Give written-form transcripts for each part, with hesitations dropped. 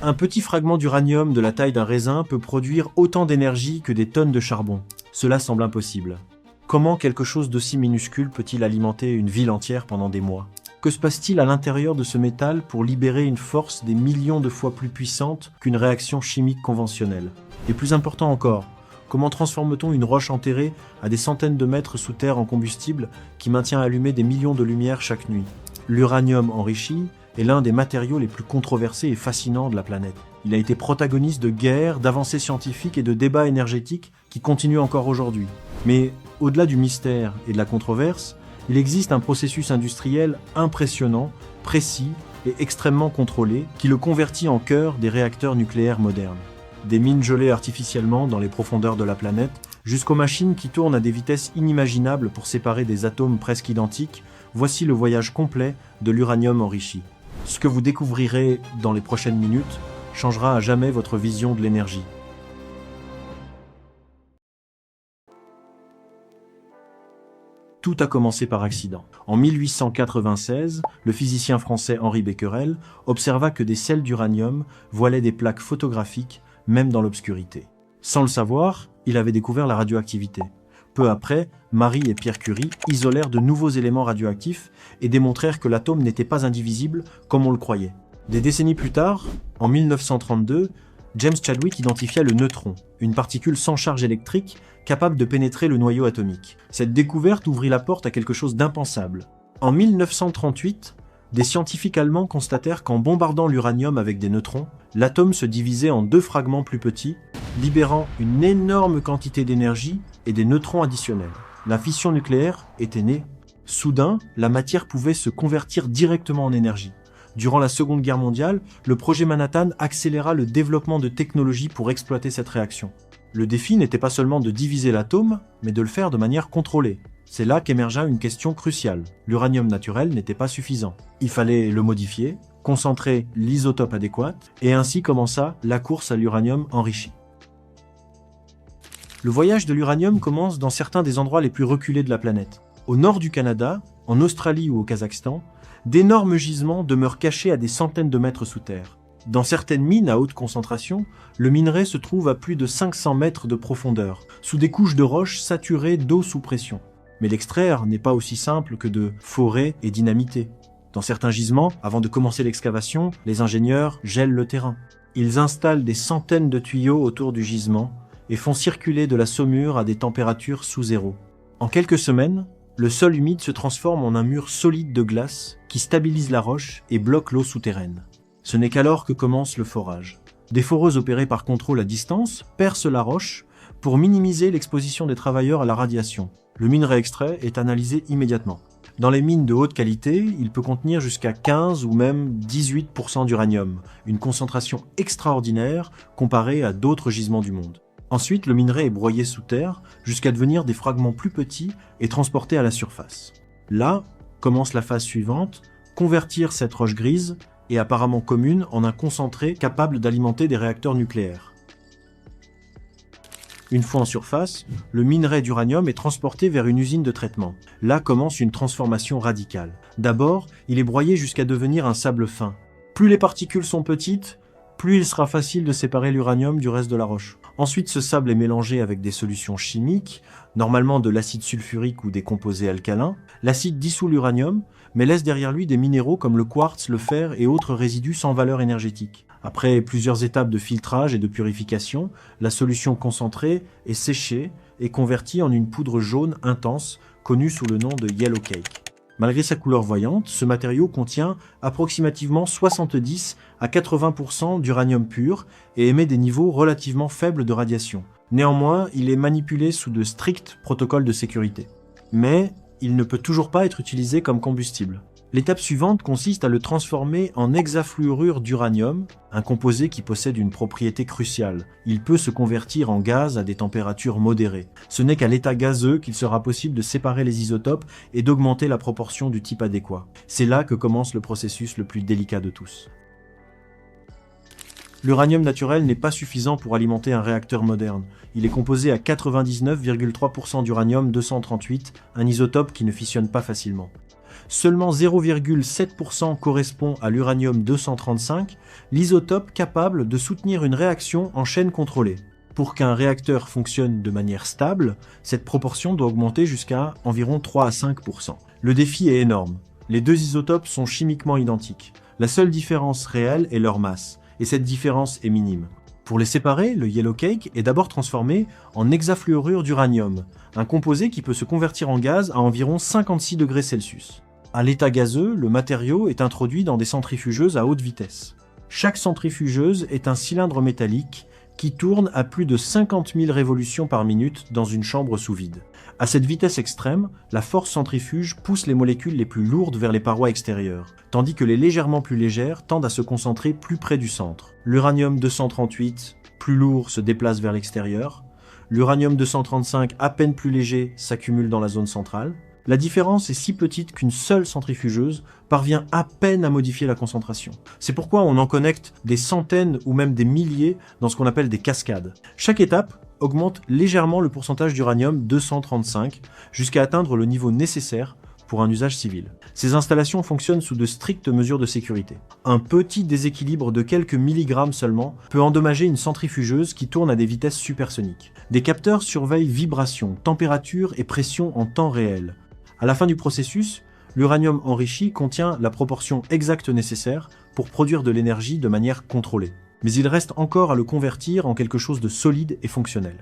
Un petit fragment d'uranium de la taille d'un raisin peut produire autant d'énergie que des tonnes de charbon. Cela semble impossible. Comment quelque chose d'aussi minuscule peut-il alimenter une ville entière pendant des mois? Que se passe-t-il à l'intérieur de ce métal pour libérer une force des millions de fois plus puissante qu'une réaction chimique conventionnelle? Et plus important encore, comment transforme-t-on une roche enterrée à des centaines de mètres sous terre en combustible qui maintient allumé des millions de lumières chaque nuit? L'uranium enrichi est l'un des matériaux les plus controversés et fascinants de la planète. Il a été protagoniste de guerres, d'avancées scientifiques et de débats énergétiques qui continuent encore aujourd'hui. Mais au-delà du mystère et de la controverse, il existe un processus industriel impressionnant, précis et extrêmement contrôlé qui le convertit en cœur des réacteurs nucléaires modernes. Des mines gelées artificiellement dans les profondeurs de la planète, jusqu'aux machines qui tournent à des vitesses inimaginables pour séparer des atomes presque identiques, voici le voyage complet de l'uranium enrichi. Ce que vous découvrirez dans les prochaines minutes changera à jamais votre vision de l'énergie. Tout a commencé par accident. En 1896, le physicien français Henri Becquerel observa que des sels d'uranium voilaient des plaques photographiques, même dans l'obscurité. Sans le savoir, il avait découvert la radioactivité. Peu après, Marie et Pierre Curie isolèrent de nouveaux éléments radioactifs et démontrèrent que l'atome n'était pas indivisible comme on le croyait. Des décennies plus tard, en 1932, James Chadwick identifia le neutron, une particule sans charge électrique capable de pénétrer le noyau atomique. Cette découverte ouvrit la porte à quelque chose d'impensable. En 1938, des scientifiques allemands constatèrent qu'en bombardant l'uranium avec des neutrons, l'atome se divisait en deux fragments plus petits, libérant une énorme quantité d'énergie et des neutrons additionnels. La fission nucléaire était née. Soudain, la matière pouvait se convertir directement en énergie. Durant la Seconde Guerre mondiale, le projet Manhattan accéléra le développement de technologies pour exploiter cette réaction. Le défi n'était pas seulement de diviser l'atome, mais de le faire de manière contrôlée. C'est là qu'émergea une question cruciale. L'uranium naturel n'était pas suffisant. Il fallait le modifier, concentrer l'isotope adéquat, et ainsi commença la course à l'uranium enrichi. Le voyage de l'uranium commence dans certains des endroits les plus reculés de la planète. Au nord du Canada, en Australie ou au Kazakhstan, d'énormes gisements demeurent cachés à des centaines de mètres sous terre. Dans certaines mines à haute concentration, le minerai se trouve à plus de 500 mètres de profondeur, sous des couches de roches saturées d'eau sous pression. Mais l'extraire n'est pas aussi simple que de forer et dynamiter. Dans certains gisements, avant de commencer l'excavation, les ingénieurs gèlent le terrain. Ils installent des centaines de tuyaux autour du gisement et font circuler de la saumure à des températures sous zéro. En quelques semaines, le sol humide se transforme en un mur solide de glace qui stabilise la roche et bloque l'eau souterraine. Ce n'est qu'alors que commence le forage. Des foreuses opérées par contrôle à distance percent la roche pour minimiser l'exposition des travailleurs à la radiation. Le minerai extrait est analysé immédiatement. Dans les mines de haute qualité, il peut contenir jusqu'à 15 ou même 18% d'uranium, une concentration extraordinaire comparée à d'autres gisements du monde. Ensuite, le minerai est broyé sous terre jusqu'à devenir des fragments plus petits et transportés à la surface. Là commence la phase suivante, convertir cette roche grise et apparemment commune en un concentré capable d'alimenter des réacteurs nucléaires. Une fois en surface, le minerai d'uranium est transporté vers une usine de traitement. Là commence une transformation radicale. D'abord, il est broyé jusqu'à devenir un sable fin. Plus les particules sont petites, plus il sera facile de séparer l'uranium du reste de la roche. Ensuite, ce sable est mélangé avec des solutions chimiques, normalement de l'acide sulfurique ou des composés alcalins. L'acide dissout l'uranium, mais laisse derrière lui des minéraux comme le quartz, le fer et autres résidus sans valeur énergétique. Après plusieurs étapes de filtrage et de purification, la solution concentrée est séchée et convertie en une poudre jaune intense, connue sous le nom de yellow cake. Malgré sa couleur voyante, ce matériau contient approximativement 70 à 80% d'uranium pur et émet des niveaux relativement faibles de radiation. Néanmoins, il est manipulé sous de stricts protocoles de sécurité. Mais il ne peut toujours pas être utilisé comme combustible. L'étape suivante consiste à le transformer en hexafluorure d'uranium, un composé qui possède une propriété cruciale. Il peut se convertir en gaz à des températures modérées. Ce n'est qu'à l'état gazeux qu'il sera possible de séparer les isotopes et d'augmenter la proportion du type adéquat. C'est là que commence le processus le plus délicat de tous. L'uranium naturel n'est pas suffisant pour alimenter un réacteur moderne. Il est composé à 99,3% d'uranium-238, un isotope qui ne fissionne pas facilement. Seulement 0,7% correspond à l'uranium-235, l'isotope capable de soutenir une réaction en chaîne contrôlée. Pour qu'un réacteur fonctionne de manière stable, cette proportion doit augmenter jusqu'à environ 3 à 5%. Le défi est énorme. Les deux isotopes sont chimiquement identiques. La seule différence réelle est leur masse, et cette différence est minime. Pour les séparer, le yellow cake est d'abord transformé en hexafluorure d'uranium, un composé qui peut se convertir en gaz à environ 56 degrés Celsius. À l'état gazeux, le matériau est introduit dans des centrifugeuses à haute vitesse. Chaque centrifugeuse est un cylindre métallique qui tourne à plus de 50 000 révolutions par minute dans une chambre sous vide. À cette vitesse extrême, la force centrifuge pousse les molécules les plus lourdes vers les parois extérieures, tandis que les légèrement plus légères tendent à se concentrer plus près du centre. L'uranium-238, plus lourd, se déplace vers l'extérieur. L'uranium-235, à peine plus léger, s'accumule dans la zone centrale. La différence est si petite qu'une seule centrifugeuse parvient à peine à modifier la concentration. C'est pourquoi on en connecte des centaines ou même des milliers dans ce qu'on appelle des cascades. Chaque étape augmente légèrement le pourcentage d'uranium-235 jusqu'à atteindre le niveau nécessaire pour un usage civil. Ces installations fonctionnent sous de strictes mesures de sécurité. Un petit déséquilibre de quelques milligrammes seulement peut endommager une centrifugeuse qui tourne à des vitesses supersoniques. Des capteurs surveillent vibration, température et pression en temps réel. À la fin du processus, l'uranium enrichi contient la proportion exacte nécessaire pour produire de l'énergie de manière contrôlée. Mais il reste encore à le convertir en quelque chose de solide et fonctionnel.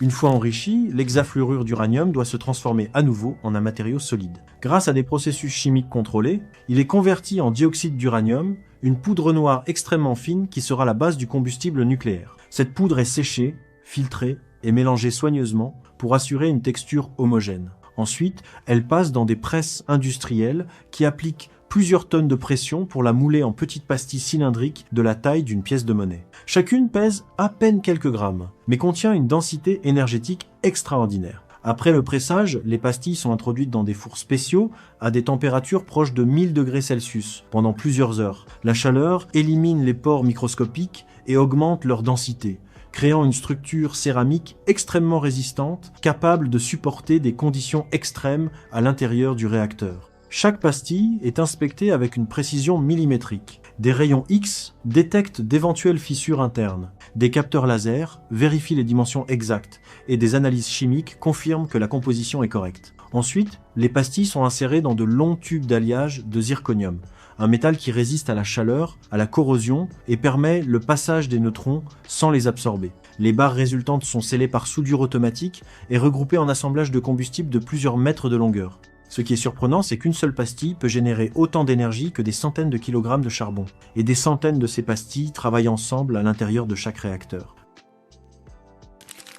Une fois enrichi, l'hexafluorure d'uranium doit se transformer à nouveau en un matériau solide. Grâce à des processus chimiques contrôlés, il est converti en dioxyde d'uranium, une poudre noire extrêmement fine qui sera la base du combustible nucléaire. Cette poudre est séchée, filtrée et mélangée soigneusement pour assurer une texture homogène. Ensuite, elle passe dans des presses industrielles qui appliquent plusieurs tonnes de pression pour la mouler en petites pastilles cylindriques de la taille d'une pièce de monnaie. Chacune pèse à peine quelques grammes, mais contient une densité énergétique extraordinaire. Après le pressage, les pastilles sont introduites dans des fours spéciaux à des températures proches de 1000 degrés Celsius pendant plusieurs heures. La chaleur élimine les pores microscopiques et augmente leur densité, créant une structure céramique extrêmement résistante, capable de supporter des conditions extrêmes à l'intérieur du réacteur. Chaque pastille est inspectée avec une précision millimétrique. Des rayons X détectent d'éventuelles fissures internes. Des capteurs laser vérifient les dimensions exactes et des analyses chimiques confirment que la composition est correcte. Ensuite, les pastilles sont insérées dans de longs tubes d'alliage de zirconium, un métal qui résiste à la chaleur, à la corrosion et permet le passage des neutrons sans les absorber. Les barres résultantes sont scellées par soudure automatique et regroupées en assemblage de combustible de plusieurs mètres de longueur. Ce qui est surprenant, c'est qu'une seule pastille peut générer autant d'énergie que des centaines de kilogrammes de charbon, et des centaines de ces pastilles travaillent ensemble à l'intérieur de chaque réacteur.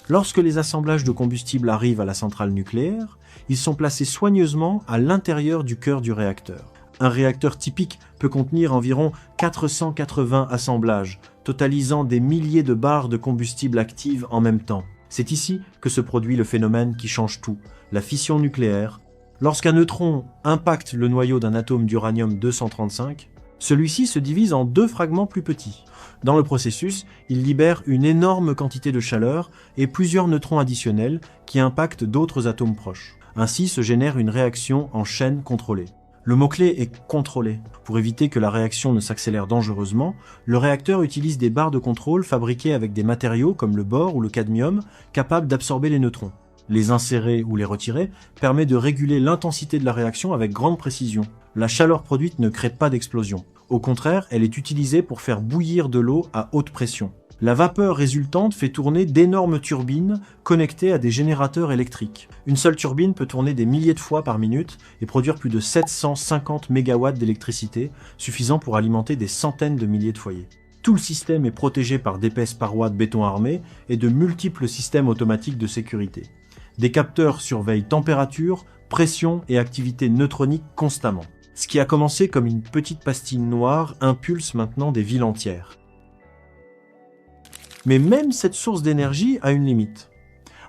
Lorsque les assemblages de combustible arrivent à la centrale nucléaire, ils sont placés soigneusement à l'intérieur du cœur du réacteur. Un réacteur typique peut contenir environ 480 assemblages, totalisant des milliers de barres de combustible actives en même temps. C'est ici que se produit le phénomène qui change tout, la fission nucléaire. Lorsqu'un neutron impacte le noyau d'un atome d'uranium-235, celui-ci se divise en deux fragments plus petits. Dans le processus, il libère une énorme quantité de chaleur et plusieurs neutrons additionnels qui impactent d'autres atomes proches. Ainsi se génère une réaction en chaîne contrôlée. Le mot-clé est « contrôlé ». Pour éviter que la réaction ne s'accélère dangereusement, le réacteur utilise des barres de contrôle fabriquées avec des matériaux comme le bore ou le cadmium capables d'absorber les neutrons. Les insérer ou les retirer permet de réguler l'intensité de la réaction avec grande précision. La chaleur produite ne crée pas d'explosion. Au contraire, elle est utilisée pour faire bouillir de l'eau à haute pression. La vapeur résultante fait tourner d'énormes turbines connectées à des générateurs électriques. Une seule turbine peut tourner des milliers de fois par minute et produire plus de 750 MW d'électricité, suffisant pour alimenter des centaines de milliers de foyers. Tout le système est protégé par d'épaisses parois de béton armé et de multiples systèmes automatiques de sécurité. Des capteurs surveillent température, pression et activité neutronique constamment. Ce qui a commencé comme une petite pastille noire impulse maintenant des villes entières. Mais même cette source d'énergie a une limite.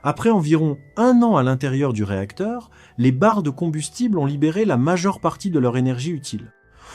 Après environ 1 an à l'intérieur du réacteur, les barres de combustible ont libéré la majeure partie de leur énergie utile.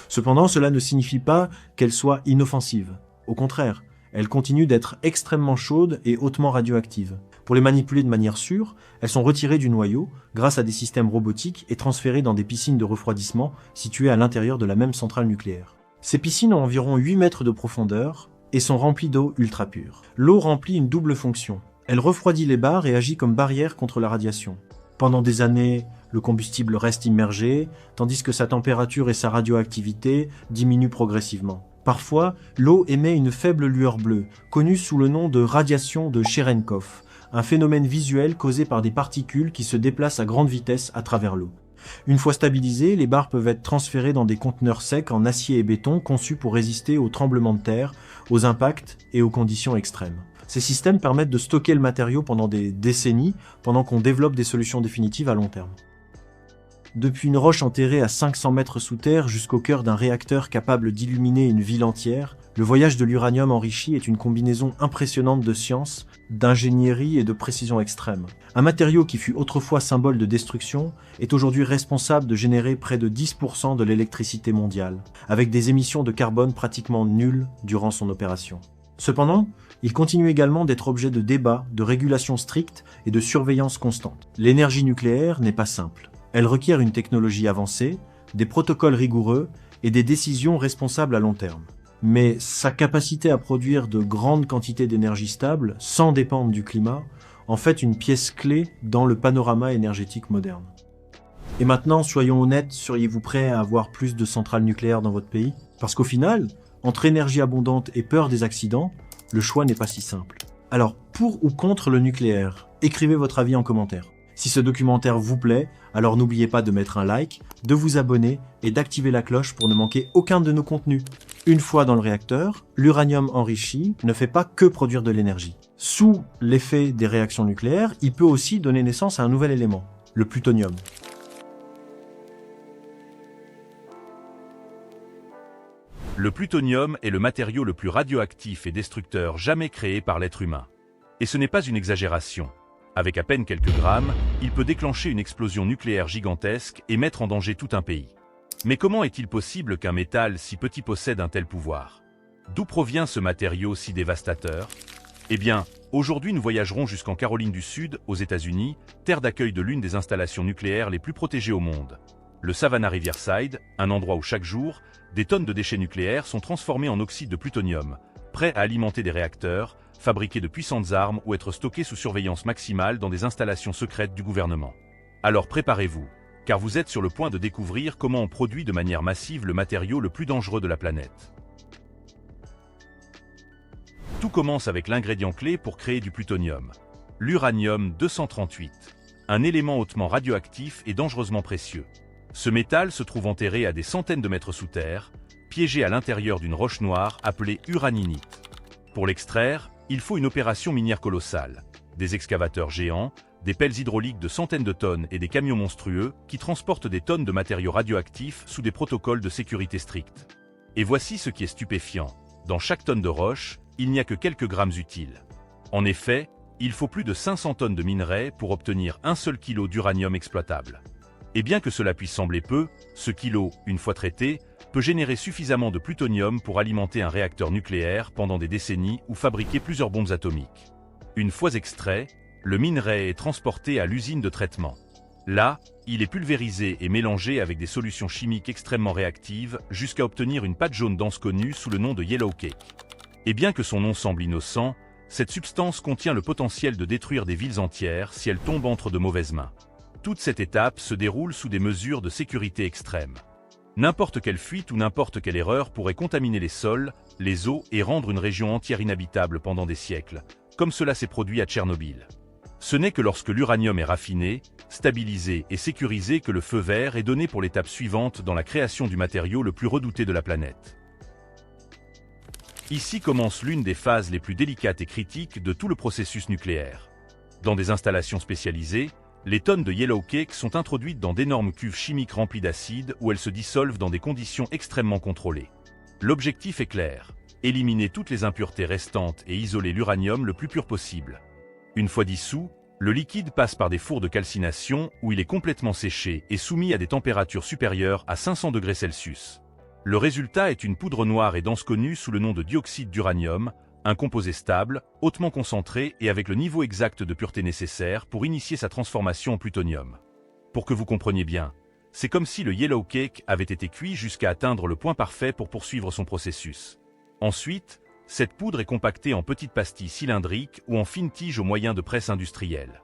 Cependant, cela ne signifie pas qu'elles soient inoffensives. Au contraire, elles continuent d'être extrêmement chaudes et hautement radioactives. Pour les manipuler de manière sûre, elles sont retirées du noyau grâce à des systèmes robotiques et transférées dans des piscines de refroidissement situées à l'intérieur de la même centrale nucléaire. Ces piscines ont environ 8 mètres de profondeur et sont remplies d'eau ultra pure. L'eau remplit une double fonction. Elle refroidit les barres et agit comme barrière contre la radiation. Pendant des années, le combustible reste immergé, tandis que sa température et sa radioactivité diminuent progressivement. Parfois, l'eau émet une faible lueur bleue, connue sous le nom de radiation de Cherenkov, un phénomène visuel causé par des particules qui se déplacent à grande vitesse à travers l'eau. Une fois stabilisées, les barres peuvent être transférées dans des conteneurs secs en acier et béton conçus pour résister aux tremblements de terre, aux impacts et aux conditions extrêmes. Ces systèmes permettent de stocker le matériau pendant des décennies, pendant qu'on développe des solutions définitives à long terme. Depuis une roche enterrée à 500 mètres sous terre jusqu'au cœur d'un réacteur capable d'illuminer une ville entière, le voyage de l'uranium enrichi est une combinaison impressionnante de science, d'ingénierie et de précision extrême. Un matériau qui fut autrefois symbole de destruction est aujourd'hui responsable de générer près de 10% de l'électricité mondiale, avec des émissions de carbone pratiquement nulles durant son opération. Cependant, il continue également d'être objet de débats, de régulation stricte et de surveillance constante. L'énergie nucléaire n'est pas simple. Elle requiert une technologie avancée, des protocoles rigoureux et des décisions responsables à long terme. Mais sa capacité à produire de grandes quantités d'énergie stable, sans dépendre du climat, en fait une pièce clé dans le panorama énergétique moderne. Et maintenant, soyons honnêtes, seriez-vous prêt à avoir plus de centrales nucléaires dans votre pays? Parce qu'au final, entre énergie abondante et peur des accidents, le choix n'est pas si simple. Alors, pour ou contre le nucléaire? Écrivez votre avis en commentaire. Si ce documentaire vous plaît, alors n'oubliez pas de mettre un like, de vous abonner et d'activer la cloche pour ne manquer aucun de nos contenus. Une fois dans le réacteur, l'uranium enrichi ne fait pas que produire de l'énergie. Sous l'effet des réactions nucléaires, il peut aussi donner naissance à un nouvel élément, le plutonium. Le plutonium est le matériau le plus radioactif et destructeur jamais créé par l'être humain. Et ce n'est pas une exagération. Avec à peine quelques grammes, il peut déclencher une explosion nucléaire gigantesque et mettre en danger tout un pays. Mais comment est-il possible qu'un métal si petit possède un tel pouvoir? D'où provient ce matériau si dévastateur? Eh bien, aujourd'hui nous voyagerons jusqu'en Caroline du Sud, aux États-Unis, terre d'accueil de l'une des installations nucléaires les plus protégées au monde. Le Savannah Riverside, un endroit où chaque jour, des tonnes de déchets nucléaires sont transformés en oxyde de plutonium, prêts à alimenter des réacteurs, fabriquer de puissantes armes ou être stockés sous surveillance maximale dans des installations secrètes du gouvernement. Alors préparez-vous, car vous êtes sur le point de découvrir comment on produit de manière massive le matériau le plus dangereux de la planète. Tout commence avec l'ingrédient clé pour créer du plutonium, l'uranium-238, un élément hautement radioactif et dangereusement précieux. Ce métal se trouve enterré à des centaines de mètres sous terre, piégé à l'intérieur d'une roche noire appelée uraninite. Pour l'extraire, il faut une opération minière colossale, des excavateurs géants, des pelles hydrauliques de centaines de tonnes et des camions monstrueux qui transportent des tonnes de matériaux radioactifs sous des protocoles de sécurité stricts. Et voici ce qui est stupéfiant. Dans chaque tonne de roche, il n'y a que quelques grammes utiles. En effet, il faut plus de 500 tonnes de minerais pour obtenir un seul kilo d'uranium exploitable. Et bien que cela puisse sembler peu, ce kilo, une fois traité, peut générer suffisamment de plutonium pour alimenter un réacteur nucléaire pendant des décennies ou fabriquer plusieurs bombes atomiques. Une fois extrait, le minerai est transporté à l'usine de traitement. Là, il est pulvérisé et mélangé avec des solutions chimiques extrêmement réactives jusqu'à obtenir une pâte jaune dense connue sous le nom de yellow cake. Et bien que son nom semble innocent, cette substance contient le potentiel de détruire des villes entières si elle tombe entre de mauvaises mains. Toute cette étape se déroule sous des mesures de sécurité extrêmes. N'importe quelle fuite ou n'importe quelle erreur pourrait contaminer les sols, les eaux et rendre une région entière inhabitable pendant des siècles, comme cela s'est produit à Tchernobyl. Ce n'est que lorsque l'uranium est raffiné, stabilisé et sécurisé que le feu vert est donné pour l'étape suivante dans la création du matériau le plus redouté de la planète. Ici commence l'une des phases les plus délicates et critiques de tout le processus nucléaire. Dans des installations spécialisées, les tonnes de yellow cake sont introduites dans d'énormes cuves chimiques remplies d'acide où elles se dissolvent dans des conditions extrêmement contrôlées. L'objectif est clair, éliminer toutes les impuretés restantes et isoler l'uranium le plus pur possible. Une fois dissous, le liquide passe par des fours de calcination où il est complètement séché et soumis à des températures supérieures à 500 degrés Celsius. Le résultat est une poudre noire et dense connue sous le nom de dioxyde d'uranium, Un composé stable, hautement concentré et avec le niveau exact de pureté nécessaire pour initier sa transformation en plutonium. Pour que vous compreniez bien, c'est comme si le yellow cake avait été cuit jusqu'à atteindre le point parfait pour poursuivre son processus. Ensuite, cette poudre est compactée en petites pastilles cylindriques ou en fines tiges au moyen de presse industrielle.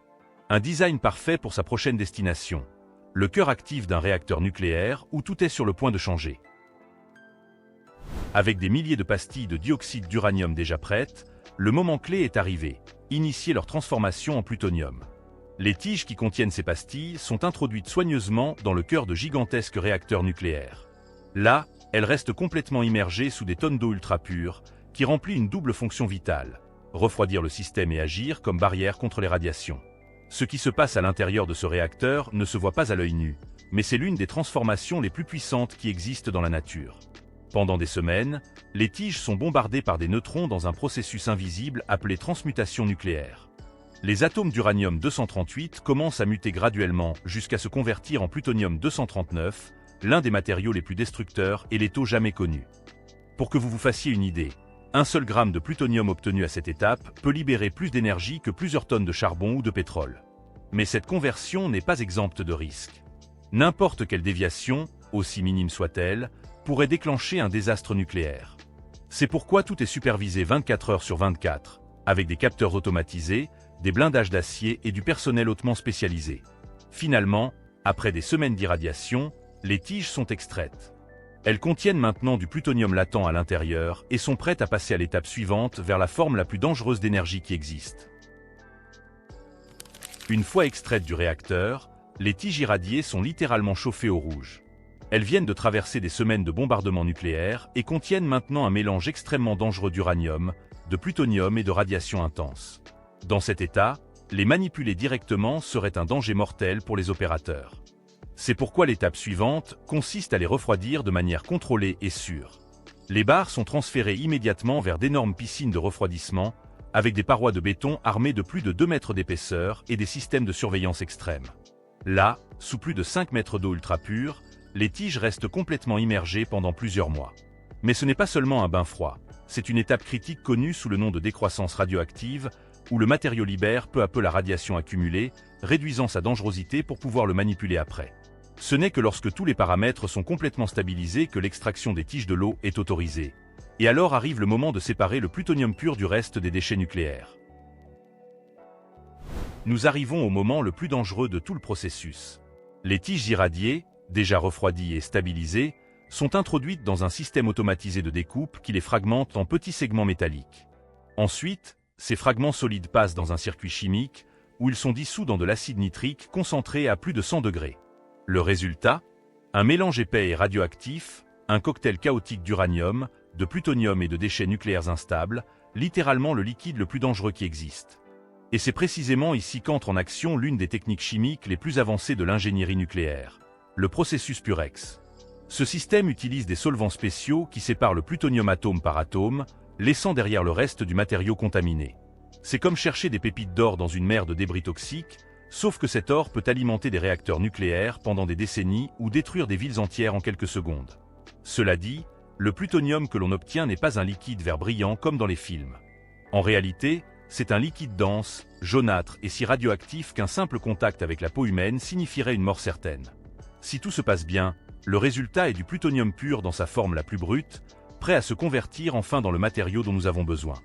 Un design parfait pour sa prochaine destination, le cœur actif d'un réacteur nucléaire où tout est sur le point de changer. Avec des milliers de pastilles de dioxyde d'uranium déjà prêtes, le moment clé est arrivé, initier leur transformation en plutonium. Les tiges qui contiennent ces pastilles sont introduites soigneusement dans le cœur de gigantesques réacteurs nucléaires. Là, elles restent complètement immergées sous des tonnes d'eau ultra pure, qui remplit une double fonction vitale, refroidir le système et agir comme barrière contre les radiations. Ce qui se passe à l'intérieur de ce réacteur ne se voit pas à l'œil nu, mais c'est l'une des transformations les plus puissantes qui existent dans la nature. Pendant des semaines, les tiges sont bombardées par des neutrons dans un processus invisible appelé transmutation nucléaire. Les atomes d'uranium-238 commencent à muter graduellement jusqu'à se convertir en plutonium-239, l'un des matériaux les plus destructeurs et létaux jamais connus. Pour que vous vous fassiez une idée, un seul gramme de plutonium obtenu à cette étape peut libérer plus d'énergie que plusieurs tonnes de charbon ou de pétrole. Mais cette conversion n'est pas exempte de risques. N'importe quelle déviation, aussi minime soit-elle, pourrait déclencher un désastre nucléaire. C'est pourquoi tout est supervisé 24 heures sur 24, avec des capteurs automatisés, des blindages d'acier et du personnel hautement spécialisé. Finalement, après des semaines d'irradiation, les tiges sont extraites. Elles contiennent maintenant du plutonium latent à l'intérieur et sont prêtes à passer à l'étape suivante vers la forme la plus dangereuse d'énergie qui existe. Une fois extraites du réacteur, les tiges irradiées sont littéralement chauffées au rouge. Elles viennent de traverser des semaines de bombardement nucléaire et contiennent maintenant un mélange extrêmement dangereux d'uranium, de plutonium et de radiation intense. Dans cet état, les manipuler directement serait un danger mortel pour les opérateurs. C'est pourquoi l'étape suivante consiste à les refroidir de manière contrôlée et sûre. Les barres sont transférées immédiatement vers d'énormes piscines de refroidissement, avec des parois de béton armées de plus de 2 mètres d'épaisseur et des systèmes de surveillance extrêmes. Là, sous plus de 5 mètres d'eau ultra pure, les tiges restent complètement immergées pendant plusieurs mois. Mais ce n'est pas seulement un bain froid, c'est une étape critique connue sous le nom de décroissance radioactive, où le matériau libère peu à peu la radiation accumulée, réduisant sa dangerosité pour pouvoir le manipuler après. Ce n'est que lorsque tous les paramètres sont complètement stabilisés que l'extraction des tiges de l'eau est autorisée. Et alors arrive le moment de séparer le plutonium pur du reste des déchets nucléaires. Nous arrivons au moment le plus dangereux de tout le processus. Les tiges irradiées, déjà refroidies et stabilisées, sont introduites dans un système automatisé de découpe qui les fragmente en petits segments métalliques. Ensuite, ces fragments solides passent dans un circuit chimique où ils sont dissous dans de l'acide nitrique concentré à plus de 100 degrés. Le résultat ? Un mélange épais et radioactif, un cocktail chaotique d'uranium, de plutonium et de déchets nucléaires instables, littéralement le liquide le plus dangereux qui existe. Et c'est précisément ici qu'entre en action l'une des techniques chimiques les plus avancées de l'ingénierie nucléaire, le processus Purex. Ce système utilise des solvants spéciaux qui séparent le plutonium atome par atome, laissant derrière le reste du matériau contaminé. C'est comme chercher des pépites d'or dans une mer de débris toxiques, sauf que cet or peut alimenter des réacteurs nucléaires pendant des décennies ou détruire des villes entières en quelques secondes. Cela dit, le plutonium que l'on obtient n'est pas un liquide vert brillant comme dans les films. En réalité, c'est un liquide dense, jaunâtre et si radioactif qu'un simple contact avec la peau humaine signifierait une mort certaine. Si tout se passe bien, le résultat est du plutonium pur dans sa forme la plus brute, prêt à se convertir enfin dans le matériau dont nous avons besoin.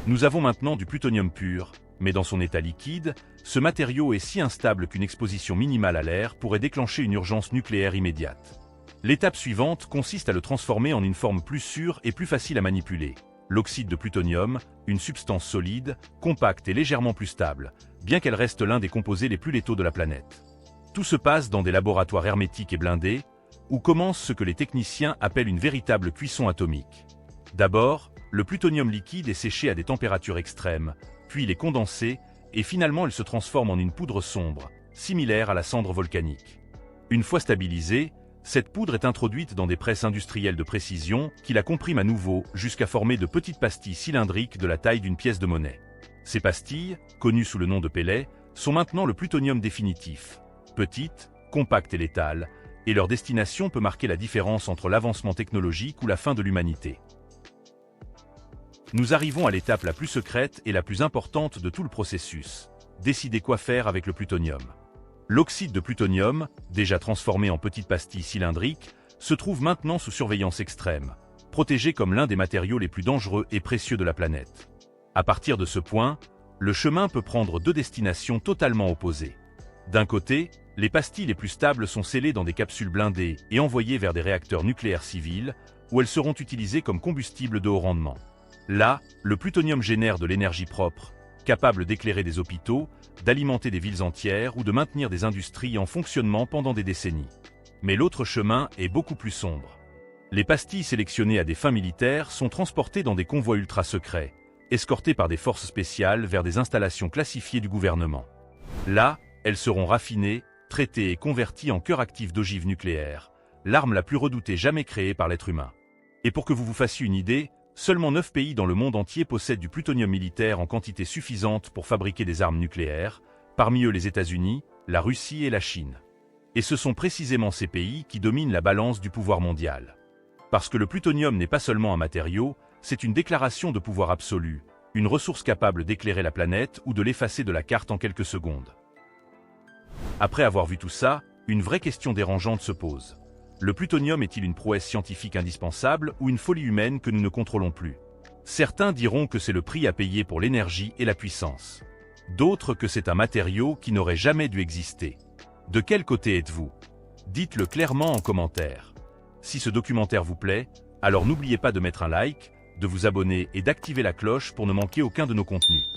Nous avons maintenant du plutonium pur, mais dans son état liquide, ce matériau est si instable qu'une exposition minimale à l'air pourrait déclencher une urgence nucléaire immédiate. L'étape suivante consiste à le transformer en une forme plus sûre et plus facile à manipuler. L'oxyde de plutonium, une substance solide, compacte et légèrement plus stable, bien qu'elle reste l'un des composés les plus létaux de la planète. Tout se passe dans des laboratoires hermétiques et blindés, où commence ce que les techniciens appellent une véritable cuisson atomique. D'abord, le plutonium liquide est séché à des températures extrêmes, puis il est condensé, et finalement il se transforme en une poudre sombre, similaire à la cendre volcanique. Une fois stabilisée, cette poudre est introduite dans des presses industrielles de précision qui la compriment à nouveau jusqu'à former de petites pastilles cylindriques de la taille d'une pièce de monnaie. Ces pastilles, connues sous le nom de pellets, sont maintenant le plutonium définitif. Petites, compactes et létales, et leur destination peut marquer la différence entre l'avancement technologique ou la fin de l'humanité. Nous arrivons à l'étape la plus secrète et la plus importante de tout le processus. Décider quoi faire avec le plutonium. L'oxyde de plutonium, déjà transformé en petites pastilles cylindriques, se trouve maintenant sous surveillance extrême, protégé comme l'un des matériaux les plus dangereux et précieux de la planète. À partir de ce point, le chemin peut prendre deux destinations totalement opposées. D'un côté, les pastilles les plus stables sont scellées dans des capsules blindées et envoyées vers des réacteurs nucléaires civils, où elles seront utilisées comme combustible de haut rendement. Là, le plutonium génère de l'énergie propre, capable d'éclairer des hôpitaux, d'alimenter des villes entières ou de maintenir des industries en fonctionnement pendant des décennies. Mais l'autre chemin est beaucoup plus sombre. Les pastilles sélectionnées à des fins militaires sont transportées dans des convois ultra secrets, escortées par des forces spéciales vers des installations classifiées du gouvernement. Là, elles seront raffinées, traitées et converties en cœur actif d'ogives nucléaires, l'arme la plus redoutée jamais créée par l'être humain. Et pour que vous vous fassiez une idée, seulement 9 pays dans le monde entier possèdent du plutonium militaire en quantité suffisante pour fabriquer des armes nucléaires, parmi eux les États-Unis, la Russie et la Chine. Et ce sont précisément ces pays qui dominent la balance du pouvoir mondial. Parce que le plutonium n'est pas seulement un matériau, c'est une déclaration de pouvoir absolu, une ressource capable d'éclairer la planète ou de l'effacer de la carte en quelques secondes. Après avoir vu tout ça, une vraie question dérangeante se pose. Le plutonium est-il une prouesse scientifique indispensable ou une folie humaine que nous ne contrôlons plus? Certains diront que c'est le prix à payer pour l'énergie et la puissance. D'autres que c'est un matériau qui n'aurait jamais dû exister. De quel côté êtes-vous? Dites-le clairement en commentaire. Si ce documentaire vous plaît, alors n'oubliez pas de mettre un like, de vous abonner et d'activer la cloche pour ne manquer aucun de nos contenus.